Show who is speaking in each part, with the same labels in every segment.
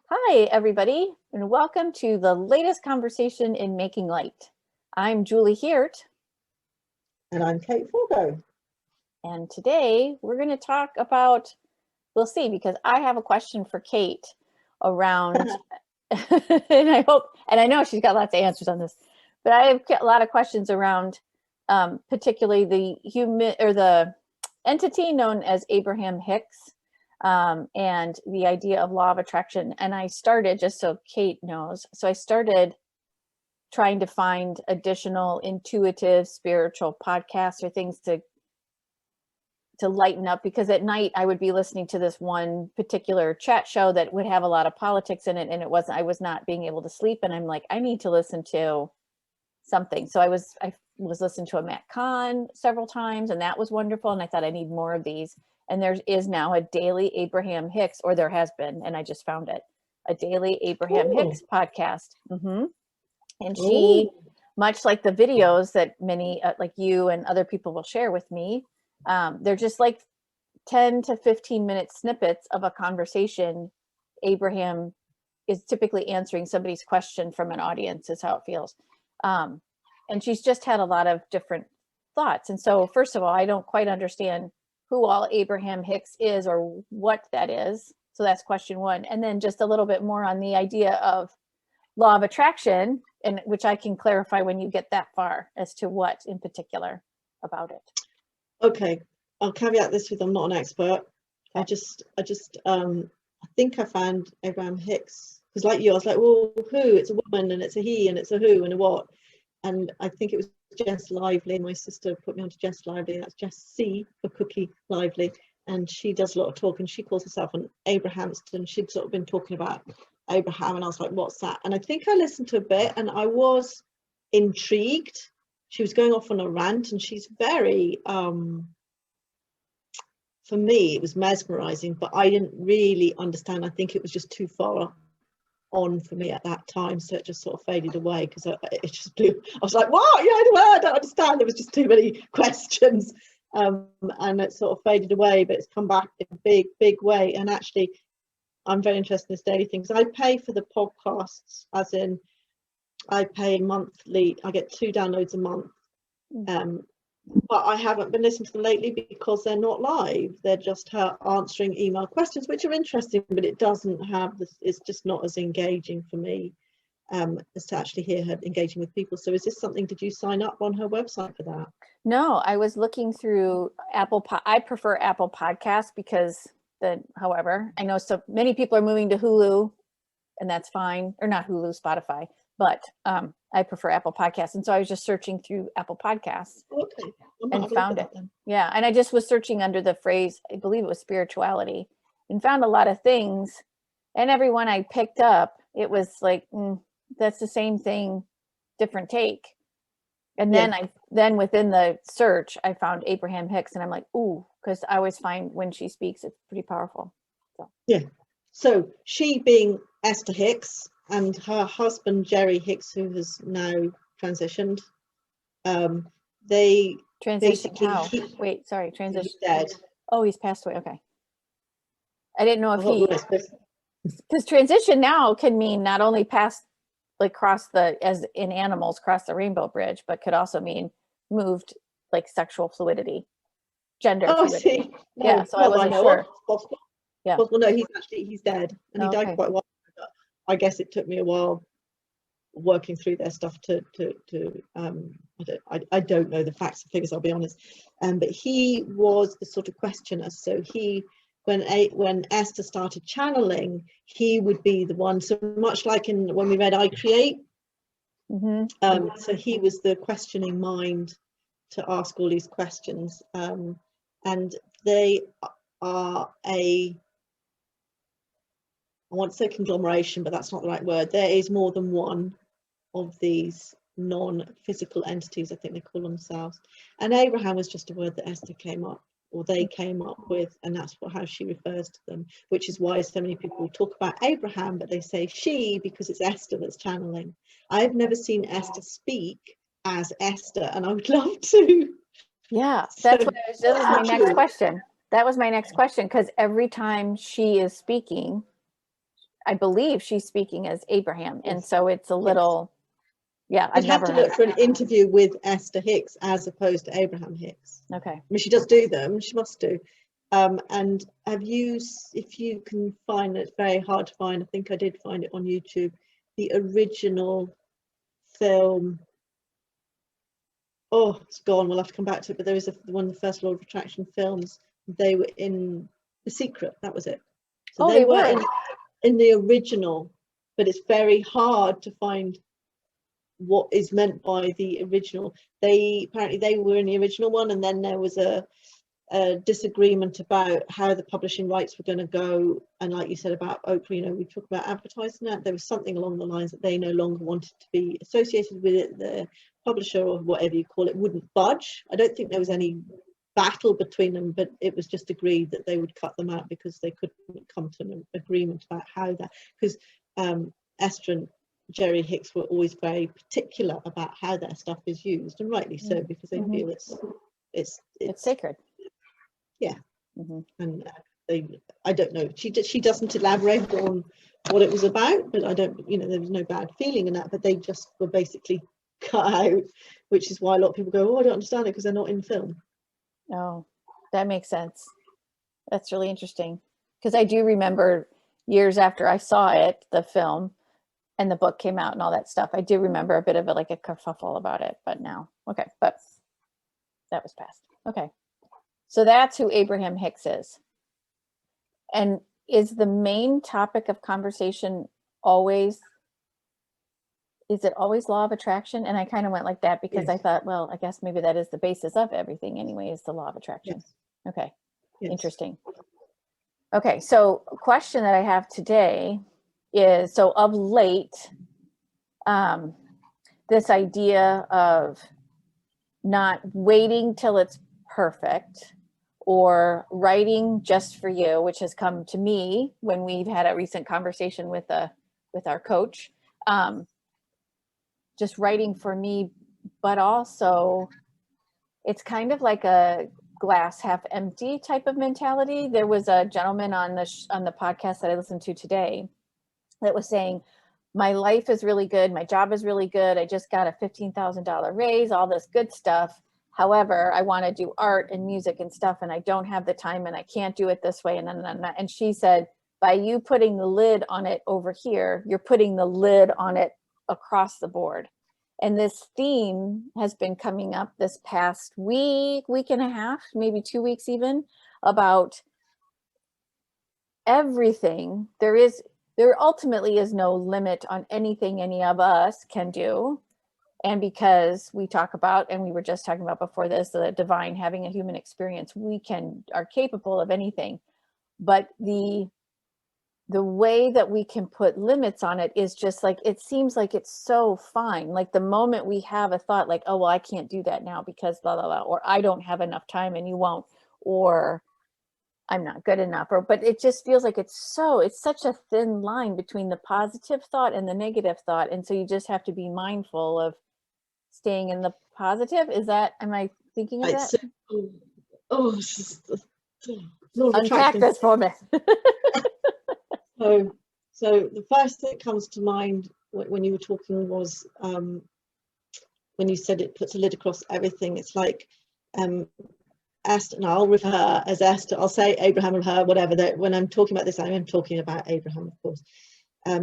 Speaker 1: Hi, everybody, and welcome to the latest conversation in Making Light. I'm Julie Hirt,
Speaker 2: And I'm Kate Foggo.
Speaker 1: and today we're going to talk about, we'll see, because I have a question for Kate around, and I know she's got lots of answers on this, but I have a lot of questions around particularly the entity known as Abraham Hicks. And the idea of law of attraction. And I started, just so Kate knows, so I started trying to find additional intuitive spiritual podcasts or things to lighten up, because at night I would be listening to this one particular chat show that would have a lot of politics in it, and I was not being able to sleep, and I'm like, I need to listen to something. So I was listening to a Matt Kahn several times, and that was wonderful, and I thought I need more of these. And there is now a daily Abraham Hicks, or there has been, and I just found it, a daily Abraham Hicks podcast. And she, much like the videos that many, like you and other people will share with me, they're just like 10 to 15 minute snippets of a conversation. Abraham is typically answering somebody's question from an audience, is how it feels. And she's just had a lot of different thoughts. And so, first of all, I don't quite understand who all Abraham Hicks is or what that is. So that's question one. And then just a little bit more on the idea of law of attraction, and which I can clarify when you get that far as to what in particular about it.
Speaker 2: Okay, I'll caveat this with I'm not an expert. I think I found Abraham Hicks because, like you, I was like, well, who? It's a woman, and it's a he, and it's a who, and a what. And I think it was Jess Lively. My sister put me onto Jess Lively. That's Jess C for Cookie Lively, and she does a lot of talking. She calls herself an Abrahamston. She'd sort of been talking about Abraham, and I was like, what's that? And I think I listened to a bit, and I was intrigued. She was going off on a rant, and she's very for me it was mesmerizing, but I didn't really understand. I think it was just too far on for me at that time, so it just sort of faded away because it just blew. I was like, what? Yeah, I don't understand. There was just too many questions, and it sort of faded away, but it's come back in a big way. And actually I'm very interested in this daily thing, because I pay for the podcasts, as in I pay monthly. I get 2 downloads a month, but I haven't been listening to them lately because they're not live. They're just her answering email questions, which are interesting, but it doesn't have this. It's just not as engaging for me as to actually hear her engaging with people. So is this something, did you sign up on her website for that?
Speaker 1: No, I was looking through I prefer Apple Podcasts because however, I know so many people are moving to Hulu, and that's fine, or not Hulu, Spotify, but I prefer Apple Podcasts. And so I was just searching through Apple Podcasts and found it. Yeah. And I just was searching under the phrase, I believe it was spirituality, and found a lot of things. And every one I picked up, it was like, that's the same thing, different take. And then within the search, I found Abraham Hicks, and I'm like, ooh, because I always find when she speaks, it's pretty powerful. So.
Speaker 2: Yeah. So she being Esther Hicks, and her husband Jerry Hicks, who has now transitioned. They
Speaker 1: transitioned how? Wait, sorry, transition.
Speaker 2: He's dead.
Speaker 1: Oh, he's passed away. Okay. I didn't know if because transition now can mean not only pass, like cross as in animals, cross the rainbow bridge, but could also mean moved, like sexual fluidity, gender fluidity.
Speaker 2: See. No,
Speaker 1: yeah, so I wasn't sure.
Speaker 2: Possible. Yeah. Well, no, he's dead, and he died quite a while ago. I guess it took me a while working through their stuff to I don't know the facts and figures, I'll be honest. But he was the sort of questioner. So when Esther started channeling, he would be the one. So much like when we read I Create. So he was the questioning mind to ask all these questions. And they are I want to say conglomeration, but that's not the right word. There is more than one of these non-physical entities, I think they call themselves. And Abraham was just a word that Esther came up, or they came up with, and that's how she refers to them, which is why so many people talk about Abraham, but they say she because it's Esther that's channeling. I've never seen Esther speak as Esther, and I would love to.
Speaker 1: Yeah, that was my next question. That was my next question, because every time she is speaking, I believe she's speaking as Abraham, and
Speaker 2: Yes.
Speaker 1: so it's a little, yeah.
Speaker 2: You'd
Speaker 1: I've
Speaker 2: have
Speaker 1: never
Speaker 2: to
Speaker 1: heard.
Speaker 2: look for an interview with Esther Hicks as opposed to Abraham Hicks.
Speaker 1: Okay.
Speaker 2: I mean, she does do them. She must do. And if you can find it, it's very hard to find. I think I did find it on YouTube. The original film. Oh, it's gone. We'll have to come back to it. But there was one of the first Law of Attraction films. They were in The Secret. That was it. So they were in the original, but it's very hard to find what is meant by the original. Apparently they were in the original one, and then there was a disagreement about how the publishing rights were going to go. And like you said about Oprah, we talk about advertising that, there was something along the lines that they no longer wanted to be associated with it. The publisher, or whatever you call it, wouldn't budge. I don't think there was any battle between them, but it was just agreed that they would cut them out because they couldn't come to an agreement about how that, because Esther and Jerry Hicks were always very particular about how their stuff is used, and rightly so, because they feel it's
Speaker 1: sacred.
Speaker 2: Yeah. And I don't know, she doesn't elaborate on what it was about, but I don't, there was no bad feeling in that, but they just were basically cut out, which is why a lot of people go, oh, I don't understand it, because they're not in film.
Speaker 1: Oh, that makes sense. That's really interesting, because I do remember years after I saw it, the film and the book came out and all that stuff, I do remember a bit of it, like a kerfuffle about it, but now, okay, but that was past. Okay. So that's who Abraham Hicks is. And is the main topic of conversation always law of attraction? And I kind of went like that because I thought, well, I guess maybe that is the basis of everything anyway, is the law of attraction.
Speaker 2: Yes.
Speaker 1: Okay.
Speaker 2: Yes.
Speaker 1: Interesting. Okay. So a question that I have today is, so of late, this idea of not waiting till it's perfect, or writing just for you, which has come to me when we've had a recent conversation with our coach, just writing for me, but also it's kind of like a glass half empty type of mentality. There was a gentleman on the podcast that I listened to today that was saying, my life is really good, my job is really good, I just got a $15,000 raise, all this good stuff. However, I want to do art and music and stuff, and I don't have the time, and I can't do it this way. And she said, by you putting the lid on it over here, you're putting the lid on it across the board. And this theme has been coming up this past week and a half, maybe 2 weeks even, about everything. There ultimately is no limit on anything any of us can do. And because we talk about, and we were just talking about before this, the divine having a human experience, we are capable of anything. But the way that we can put limits on it is just like, it seems like it's so fine. Like the moment we have a thought like, oh, well, I can't do that now because blah, blah, blah, or I don't have enough time and you won't, or I'm not good enough, but it just feels like it's such a thin line between the positive thought and the negative thought. And so you just have to be mindful of staying in the positive. Am I thinking of that? Unpack this for me.
Speaker 2: So the first thing that comes to mind when you were talking was when you said it puts a lid across everything. It's like Esther, and I'll refer as Esther, I'll say Abraham and her, whatever, that when I'm talking about this, I'm talking about Abraham, of course.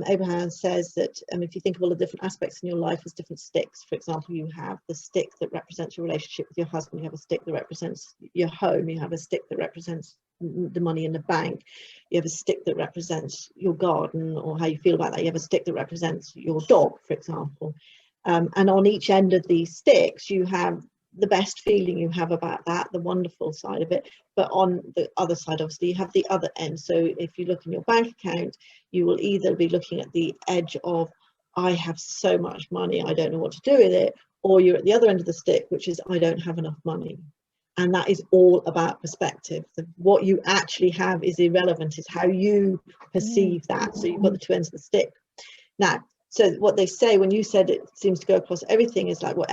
Speaker 2: Abraham says that if you think of all the different aspects in your life as different sticks, for example, you have the stick that represents your relationship with your husband, you have a stick that represents your home, you have a stick that represents the money in the bank, you have a stick that represents your garden or how you feel about that, you have a stick that represents your dog, for example. And on each end of these sticks, you have the best feeling you have about that, the wonderful side of it, but on the other side, obviously, you have the other end. So if you look in your bank account, you will either be looking at the edge of, I have so much money, I don't know what to do with it, or you're at the other end of the stick, which is, I don't have enough money. And that is all about perspective. What you actually have is irrelevant, it's how you perceive that. So you've got the two ends of the stick. Now, so what they say, when you said it seems to go across everything, is like what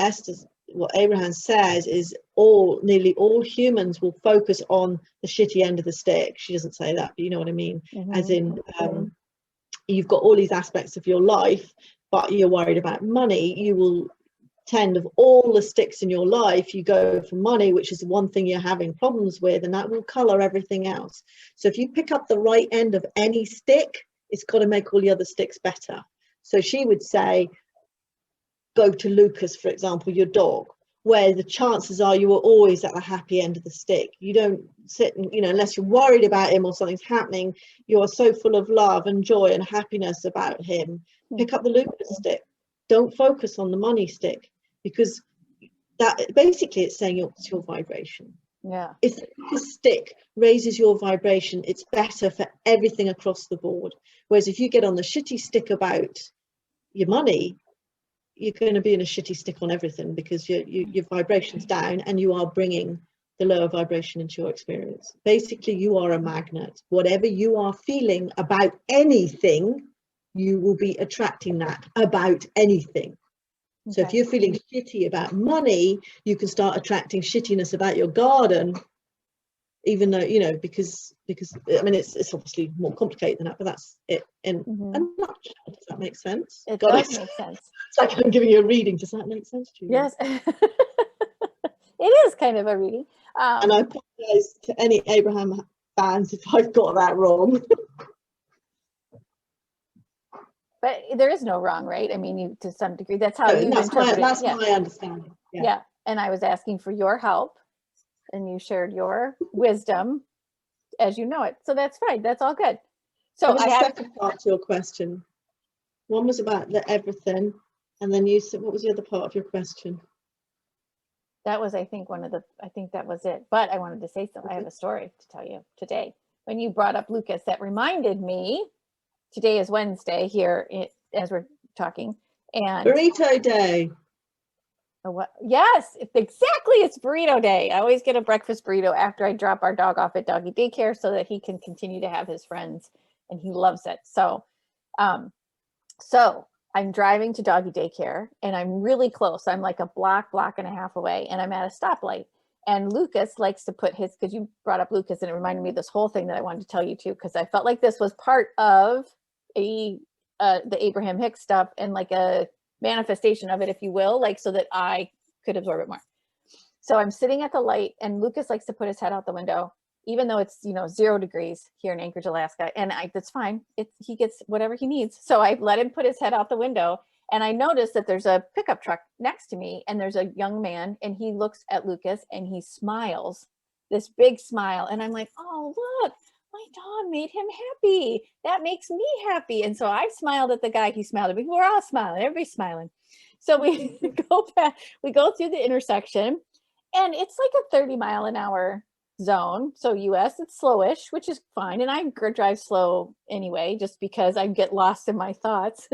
Speaker 2: Abraham says is nearly all humans will focus on the shitty end of the stick. She doesn't say that, but you know what I mean. As in, you've got all these aspects of your life, but you're worried about money, you will tend, of all the sticks in your life, you go for money, which is the one thing you're having problems with, and that will color everything else. So if you pick up the right end of any stick, it's got to make all the other sticks better. So she would say, go to Lucas, for example, your dog, where the chances are you are always at the happy end of the stick. You don't sit and, you know, unless you're worried about him or something's happening, you are so full of love and joy and happiness about him. Pick up the Lucas stick. Don't focus on the money stick, because that basically it's saying it's your vibration.
Speaker 1: Yeah.
Speaker 2: If the stick raises your vibration, it's better for everything across the board. Whereas if you get on the shitty stick about your money, you're going to be in a shitty stick on everything, because your vibration's down and you are bringing the lower vibration into your experience. Basically, you are a magnet. Whatever you are feeling about anything, you will be attracting that about anything. Okay. So if you're feeling shitty about money, you can start attracting shittiness about your garden, even though, you know, because I mean, it's obviously more complicated than that, but that's it in a nutshell. Does that make sense?
Speaker 1: It does make sense.
Speaker 2: It's like I'm giving you a reading. Does that make sense to you?
Speaker 1: Yes. It is kind of a reading.
Speaker 2: And I apologize to any Abraham fans if I've got that wrong.
Speaker 1: But there is no wrong, right? I mean, you, to some degree, that's how you
Speaker 2: that's
Speaker 1: interpret it.
Speaker 2: That's my understanding.
Speaker 1: Yeah. And I was asking for your help, and you shared your wisdom as you know it. So that's fine. That's all good. So
Speaker 2: what was the second part to your question? One was about the everything, and then you said, what was the other part of your question?
Speaker 1: That was, I think, I think that was it. But I wanted to say something. I have a story to tell you today. When you brought up Lucas, that reminded me, today is Wednesday here as we're talking. And
Speaker 2: Burrito day.
Speaker 1: What? Yes, exactly. It's burrito day. I always get a breakfast burrito after I drop our dog off at doggy daycare so that he can continue to have his friends, and he loves it. So, so I'm driving to doggy daycare, and I'm really close. I'm like a block and a half away, and I'm at a stoplight. And Lucas likes to put his, because you brought up Lucas, and it reminded me of this whole thing that I wanted to tell you too, because I felt like this was part of the Abraham Hicks stuff, and like a manifestation of it, if you will, like so that I could absorb it more. So I'm sitting at the light, and Lucas likes to put his head out the window, even though it's, you know, 0 degrees here in Anchorage, Alaska, and that's fine. He gets whatever he needs. So I let him put his head out the window, and I noticed that there's a pickup truck next to me, and there's a young man, and he looks at Lucas and he smiles, this big smile, and I'm like, oh, look, my dog made him happy. That makes me happy. And so I smiled at the guy. He smiled at me. We're all smiling. Everybody's smiling. So we go back. We go through the intersection, and it's like a 30-mile-an-hour zone. So US, it's slowish, which is fine. And I drive slow anyway, just because I get lost in my thoughts.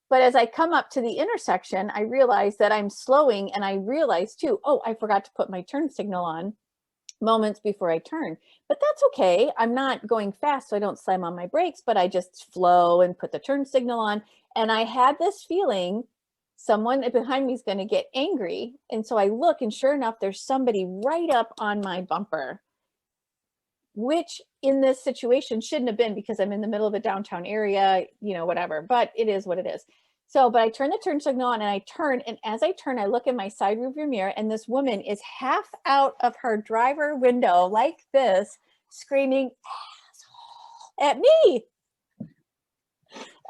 Speaker 1: But as I come up to the intersection, I realize that I'm slowing, and I realize too, oh, I forgot to put my turn signal on moments before I turn, but that's okay. I'm not going fast, so I don't slam on my brakes, but I just flow and put the turn signal on. And I had this feeling someone behind me is going to get angry. And so I look, and sure enough, there's somebody right up on my bumper, which in this situation shouldn't have been, because I'm in the middle of a downtown area, you know, whatever, but it is what it is. So, but I turn the turn signal on, and I turn, and as I turn, I look in my side rearview mirror, and this woman is half out of her driver window like this, screaming at me. And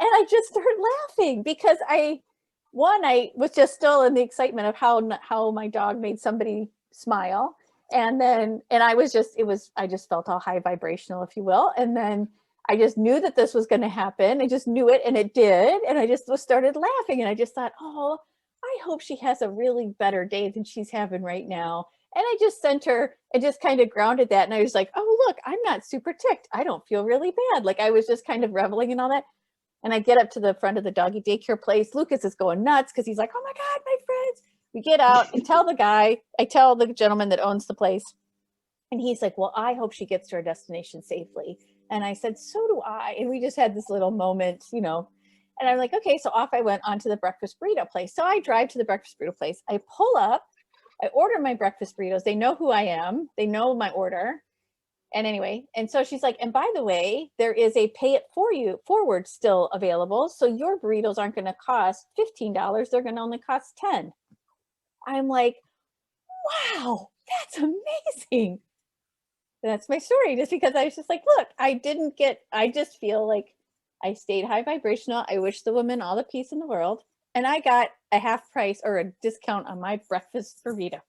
Speaker 1: I just started laughing, because I was just still in the excitement of how my dog made somebody smile. And I just felt all high vibrational, if you will. And then I just knew that this was going to happen. I just knew it, and it did. And I just started laughing, and I just thought, oh, I hope she has a really better day than she's having right now. And I just sent her and just kind of grounded that. And I was like, oh, look, I'm not super ticked. I don't feel really bad. Like, I was just kind of reveling in all that. And I get up to the front of the doggy daycare place. Lucas is going nuts, because he's like, oh my God, my friends. We get out and tell the gentleman that owns the place. And he's like, well, I hope she gets to her destination safely. And I said, so do I. And we just had this little moment, you know, and I'm like, okay. So off I went onto the breakfast burrito place. So I drive to the breakfast burrito place. I pull up, I order my breakfast burritos. They know who I am. They know my order. And anyway, and so she's like, and by the way, there is a pay it for you forward still available. So your burritos aren't going to cost $15. They're going to only cost 10. I'm like, wow, that's amazing. That's my story. Just because I was just like, look, I just feel like I stayed high vibrational. I wish the woman all the peace in the world. And I got a half price or a discount on my breakfast burrito.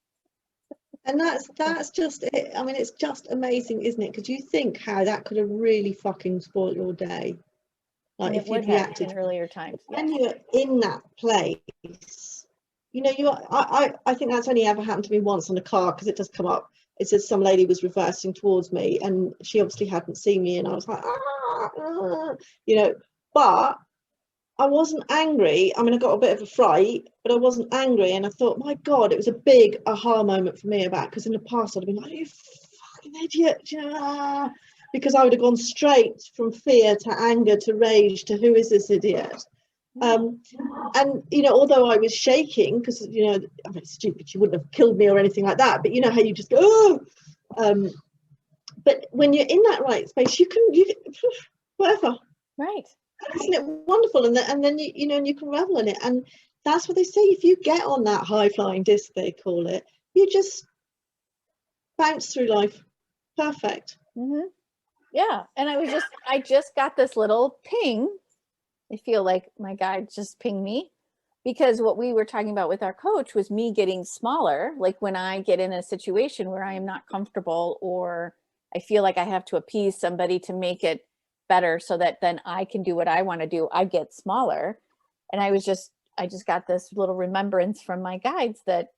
Speaker 2: And that's just it. I mean, it's just amazing, isn't it? Because you think how that could have really fucking spoiled your day. Like if you'd reacted
Speaker 1: in earlier times.
Speaker 2: When you're in that place, you know, I think that's only ever happened to me once on a car, because it does come up. It says some lady was reversing towards me and she obviously hadn't seen me, and I was like, you know, but I wasn't angry. I mean, I got a bit of a fright, but I wasn't angry. And I thought, my God, it was a big aha moment for me about, because in the past I'd have been like, you fucking idiot, you know, because I would have gone straight from fear to anger to rage to who is this idiot? And, you know, although I was shaking, because, you know, I mean, it's stupid, she wouldn't have killed me or anything like that, but you know how you just go, oh! But when you're in that right space, you whatever.
Speaker 1: Right.
Speaker 2: Isn't it wonderful? And then you know, and you can revel in it. And that's what they say, if you get on that high flying disc, they call it, you just bounce through life. Perfect.
Speaker 1: Mm-hmm. Yeah. And I just got this little ping. I feel like my guide just pinged me, because what we were talking about with our coach was me getting smaller. Like when I get in a situation where I am not comfortable, or I feel like I have to appease somebody to make it better so that then I can do what I want to do, I get smaller. And I just got this little remembrance from my guides that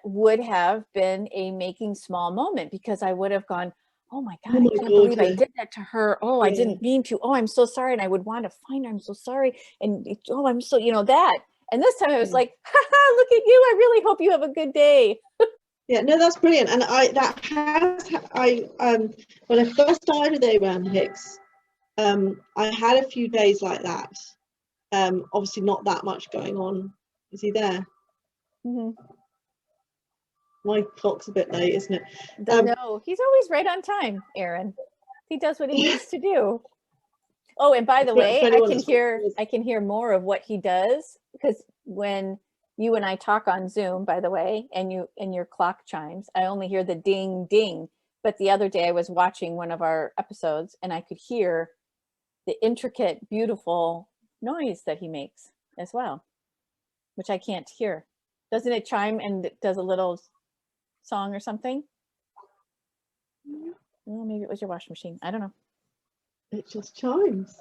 Speaker 1: would have been a making small moment, because I would have gone, oh my God, I can't believe I did that to her. Oh, I didn't mean to. Oh, I'm so sorry. And I would want to find her. I'm so sorry. And oh, I'm so, you know, that. And this time I was like, haha, look at you. I really hope you have a good day.
Speaker 2: Yeah, no, that's brilliant. And when I first started with Abraham Hicks, I had a few days like that. Obviously not that much going on. Is he there?
Speaker 1: Mm-hmm.
Speaker 2: My clock's a bit late, isn't it?
Speaker 1: No, he's always right on time, Aaron. He does what he needs to do. Oh, and by the way, I can hear more of what he does, because when you and I talk on Zoom, by the way, and your clock chimes, I only hear the ding ding. But the other day I was watching one of our episodes and I could hear the intricate, beautiful noise that he makes as well, which I can't hear. Doesn't it chime and it does a little song or something? Oh, maybe it was your washing machine. I don't know.
Speaker 2: It just chimes.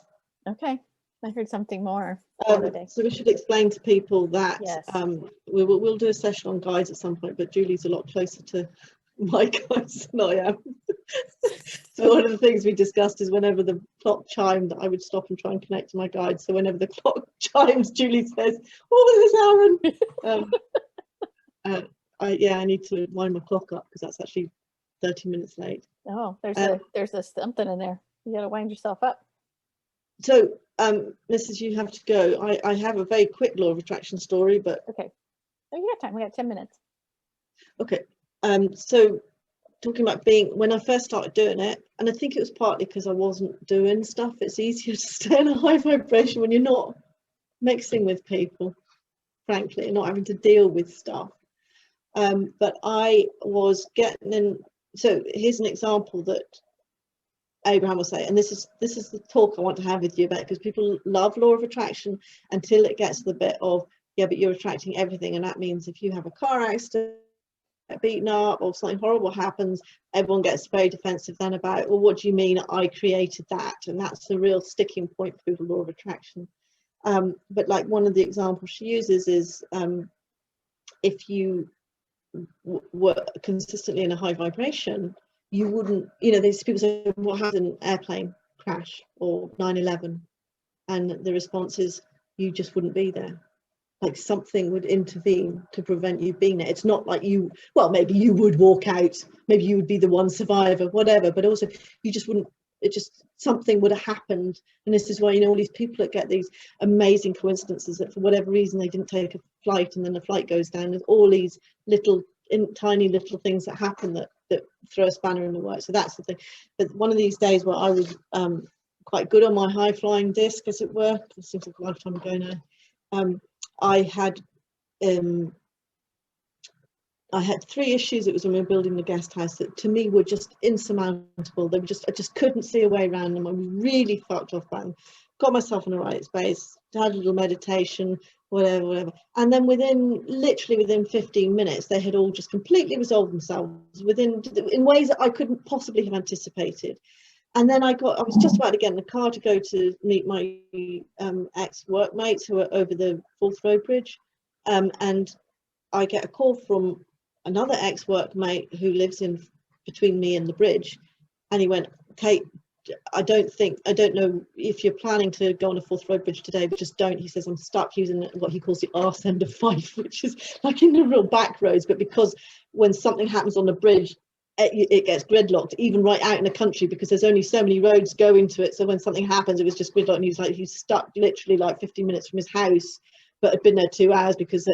Speaker 1: Okay. I heard something more the other day.
Speaker 2: So we should explain to people that
Speaker 1: yes.
Speaker 2: We'll do a session on guides at some point, but Julie's a lot closer to my guides than I am. So one of the things we discussed is whenever the clock chimed, I would stop and try and connect to my guide. So whenever the clock chimes, Julie says, "What was this, Aaron?" I need to wind my clock up, because that's actually 30 minutes late.
Speaker 1: Oh, there's a something in there. You got to wind yourself up.
Speaker 2: So, Mrs., you have to go. I have a very quick law of attraction story, but
Speaker 1: okay. Oh, you got time. We got 10 minutes.
Speaker 2: Okay. So talking about when I first started doing it, and I think it was partly because I wasn't doing stuff. It's easier to stay in a high vibration when you're not mixing with people, frankly, and not having to deal with stuff. But I was getting in. So here's an example that Abraham will say, and this is the talk I want to have with you about, because people love law of attraction until it gets to the bit of, yeah, but you're attracting everything, and that means if you have a car accident, beaten up, or something horrible happens, everyone gets very defensive then about, well, what do you mean I created that? And that's the real sticking point for the law of attraction. But like one of the examples she uses is if you were consistently in a high vibration, you wouldn't, you know, there's people say, what happened, an airplane crash or 9/11, and the response is, you just wouldn't be there. Like something would intervene to prevent you being there. It's not like you, well, maybe you would walk out, maybe you would be the one survivor, whatever, but also you just wouldn't, it just, something would have happened. And this is why, you know, all these people that get these amazing coincidences that for whatever reason they didn't take a flight and then the flight goes down. There's all these little tiny little things that happen that that throw a spanner in the works. So that's the thing. But one of these days where I was quite good on my high flying disc, as it were, it seems like a lifetime ago now, I had 3 issues. It was when we were building the guest house that to me were just insurmountable. They were just, I just couldn't see a way around them. I was really fucked off by them. Got myself in the right space, had a little meditation, whatever. And then literally within 15 minutes, they had all just completely resolved themselves in ways that I couldn't possibly have anticipated. And then I was just about to get in the car to go to meet my ex-workmates who are over the Forth Road Bridge. And I get a call from another ex-workmate who lives in between me and the bridge. And he went, Kate, I don't know if you're planning to go on a Forth Road Bridge today, but just don't. He says, I'm stuck using what he calls the arse end of Fife, which is like in the real back roads. But because when something happens on the bridge, it gets gridlocked, even right out in the country, because there's only so many roads going to it. So when something happens, it was just gridlocked. And he's stuck literally like 15 minutes from his house, but had been there 2 hours because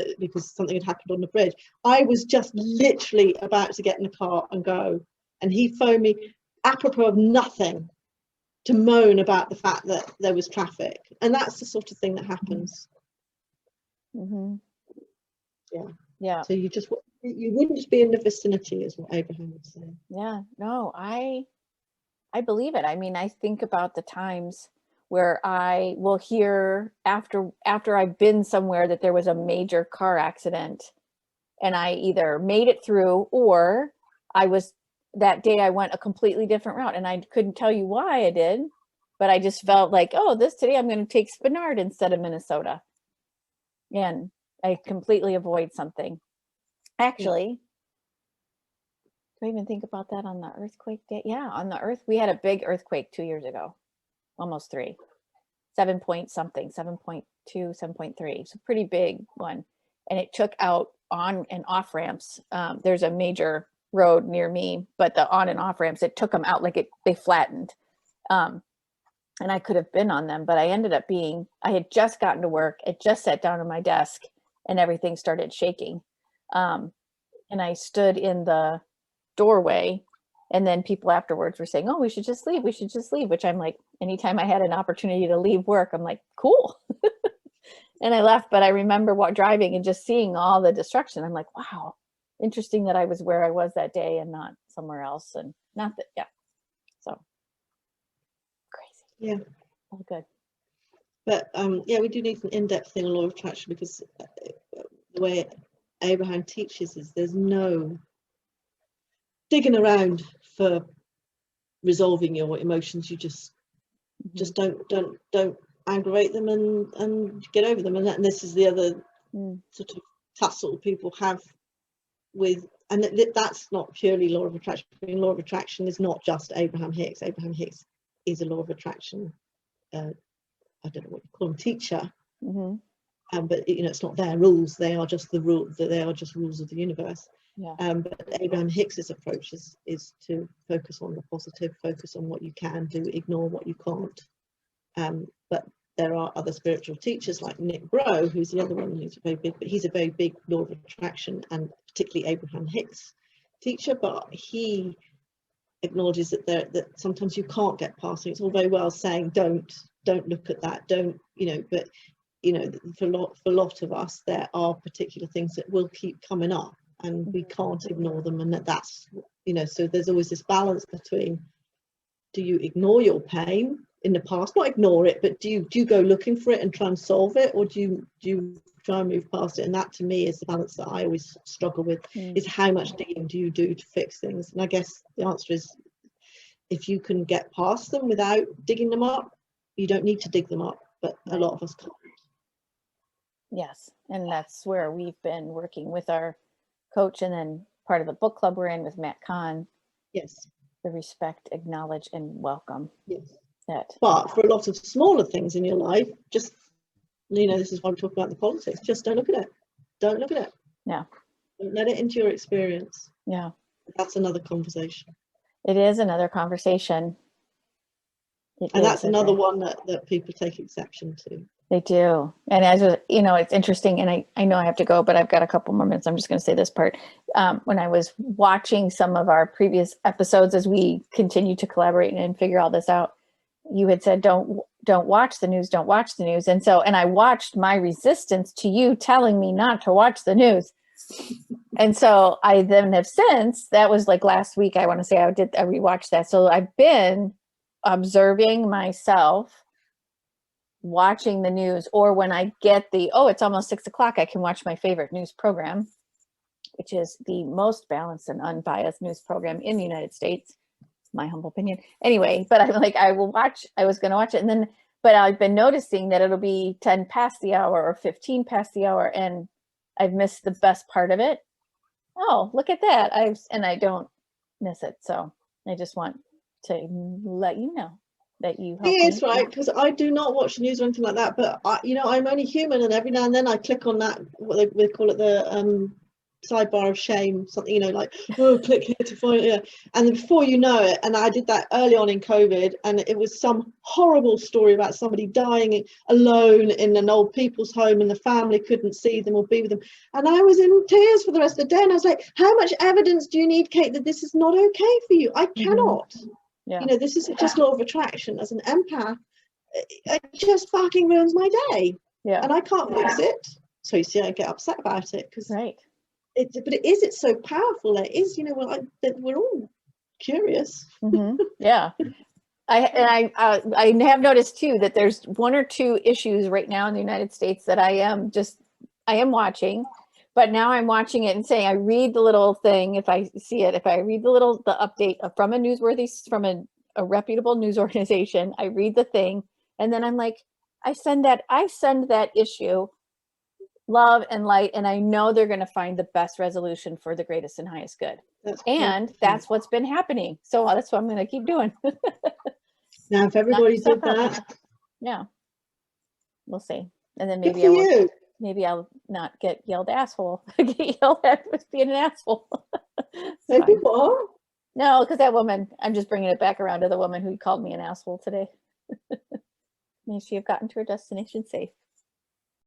Speaker 2: something had happened on the bridge. I was just literally about to get in the car and go. And he phoned me, apropos of nothing, to moan about the fact that there was traffic. And that's the sort of thing that happens.
Speaker 1: Mm-hmm.
Speaker 2: Yeah. So you wouldn't be in the vicinity, is what Abraham would say.
Speaker 1: Yeah, no, I believe it. I mean, I think about the times where I will hear after I've been somewhere that there was a major car accident, and I either made it through, or that day I went a completely different route, and I couldn't tell you why I did, but I just felt like, oh, today I'm going to take Spenard instead of Minnesota. And I completely avoid something. Actually, do I even think about that on the earthquake day? Yeah, on the we had a big earthquake 2 years ago, almost 3, 7 point something, 7.2, 7.3. It's a pretty big one. And it took out on and off ramps. There's a major road near me, but the on and off ramps, it took them out, they flattened. And I could have been on them, but I ended up I had just gotten to work. It just sat down at my desk and everything started shaking. And I stood in the doorway, and then people afterwards were saying, oh, we should just leave, which I'm like, anytime I had an opportunity to leave work, I'm like, cool. And I left, but I remember driving and just seeing all the destruction. I'm like, wow, interesting that I was where I was that day and not somewhere else. And not that, yeah. So crazy.
Speaker 2: Yeah.
Speaker 1: All good.
Speaker 2: But we do need an in-depth thing on law of attraction, because the way Abraham teaches is there's no digging around for resolving your emotions. You just don't aggravate them and get over them. And this is the other sort of tussle people have with, and that's not purely law of attraction. I mean, law of attraction is not just Abraham Hicks. Abraham Hicks is a law of attraction, I don't know what you call them, teacher. But it's not their rules. They are just the rules. They are just rules of the universe.
Speaker 1: Yeah.
Speaker 2: But Abraham Hicks's approach is to focus on the positive, focus on what you can do, ignore what you can't. But there are other spiritual teachers like Nick Bro, who's the other one who's very big, but he's a very big law of attraction, and particularly Abraham Hicks teacher. But he acknowledges that sometimes you can't get past it. It's all very well saying don't look at that, but for a lot of us, there are particular things that will keep coming up, and we can't ignore them. And that's so there's always this balance between, do you ignore your pain in the past, not ignore it, but do you go looking for it and try and solve it, or do you try and move past it? And that to me is the balance that I always struggle with, is how much digging do you do to fix things? And I guess the answer is, if you can get past them without digging them up, you don't need to dig them up, but a lot of us can't.
Speaker 1: Yes, and that's where we've been working with our coach, and then part of the book club we're in with Matt Kahn.
Speaker 2: Yes.
Speaker 1: The respect, acknowledge, and welcome.
Speaker 2: Yes.
Speaker 1: That.
Speaker 2: But for a lot of smaller things in your life, just, this is why we talk about the politics. Just don't look at it. Don't look at it.
Speaker 1: Yeah.
Speaker 2: Don't let it into your experience.
Speaker 1: Yeah.
Speaker 2: That's another conversation.
Speaker 1: It is another conversation.
Speaker 2: And that's another one that people take exception to.
Speaker 1: They do. And as you know, it's interesting, and I know I have to go, but I've got a couple more minutes. I'm just going to say this part. When I was watching some of our previous episodes, as we continue to collaborate and figure all this out, you had said, don't watch the news, don't watch the news. And I watched my resistance to you telling me not to watch the news. And so I then have since, that was like last week, I want to say I rewatched that. So I've been observing myself watching the news, or when I get it's almost 6 o'clock, I can watch my favorite news program, which is the most balanced and unbiased news program in the United States, my humble opinion. Anyway, but I'm like, I was going to watch it, and then, but I've been noticing that it'll be 10 past the hour or 15 past the hour, and I've missed the best part of it. Oh, look at that. I don't miss it. So I just want to let you know that you help
Speaker 2: It is
Speaker 1: me.
Speaker 2: right, because I do not watch the news or anything like that, but I'm only human, and every now and then I click on that, what they call it, the sidebar of shame, something, like, oh, click here to find it, and then before you know it, and I did that early on in COVID, and it was some horrible story about somebody dying alone in an old people's home, and the family couldn't see them or be with them, and I was in tears for the rest of the day, and I was like, how much evidence do you need, Kate, that this is not okay for you? I cannot.
Speaker 1: Yeah.
Speaker 2: This isn't just law of attraction. As an empath, it just fucking ruins my day.
Speaker 1: Yeah.
Speaker 2: And I can't fix it. So you see, I get upset about it, because
Speaker 1: Right.
Speaker 2: it's so powerful. It is, we're all curious.
Speaker 1: Yeah. I have noticed too that there's one or two issues right now in the United States that I am watching, but now I'm watching it and saying, I read the little thing, if I see it, if I read the update from a reputable news organization, I read the thing, and then I'm like, I send that issue love and light, and I know they're going to find the best resolution for the greatest and highest good. That's what's been happening. So that's what I'm going to keep doing.
Speaker 2: Now, if everybody did that,
Speaker 1: yeah, we'll see. And then
Speaker 2: good for you.
Speaker 1: Maybe I'll not get yelled asshole. Get yelled at for being an asshole.
Speaker 2: Maybe what?
Speaker 1: No, because that woman, I'm just bringing it back around to the woman who called me an asshole today. May she have gotten to her destination safe.